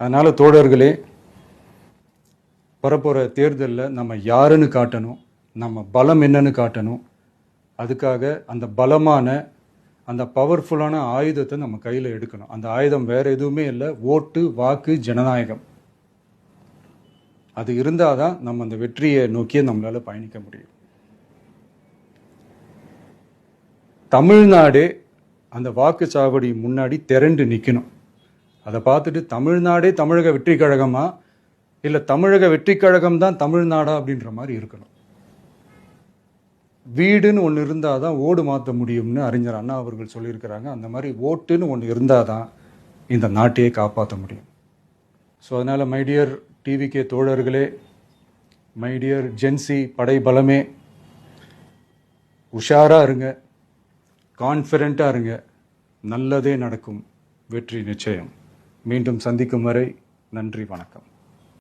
அதனால் தோழர்களே, வரப்போகிற தேர்தலில் நம்ம யாருன்னு காட்டணும், நம்ம பலம் என்னன்னு காட்டணும். அதுக்காக அந்த பலமான, அந்த பவர்ஃபுல்லான ஆயுதத்தை நம்ம கையில் எடுக்கணும். அந்த ஆயுதம் வேறு எதுவுமே இல்லை, ஓட்டு, வாக்கு, ஜனநாயகம். அது இருந்தால் தான் நம்ம அந்த வெற்றியை நோக்கியே நம்மளால் பயணிக்க முடியும். தமிழ்நாடே அந்த வாக்குச்சாவடி முன்னாடி திரண்டு நிற்கணும். அதை பார்த்துட்டு தமிழ்நாடே தமிழக வெற்றி கழகமா, இல்லை தமிழக வெற்றி கழகம் தான் தமிழ்நாடா அப்படின்ற மாதிரி இருக்கணும். வீடுன்னு ஒன்று இருந்தால் தான் ஓடு மாற்ற முடியும்னு அறிஞர் அண்ணா அவர்கள் சொல்லியிருக்கிறாங்க. அந்த மாதிரி ஓட்டுன்னு ஒன்று இருந்தால் தான் இந்த நாட்டையே காப்பாற்ற முடியும். ஸோ அதனால் மை டியர் டிவிகே தோழர்களே, மை டியர் ஜென்சி படை பலமே, உஷாராக இருங்க, கான்ஃபிடென்ட்டாக இருங்க. நல்லதே நடக்கும். வெற்றி நிச்சயம். மீண்டும் சந்திக்கும் வரை நன்றி, வணக்கம்.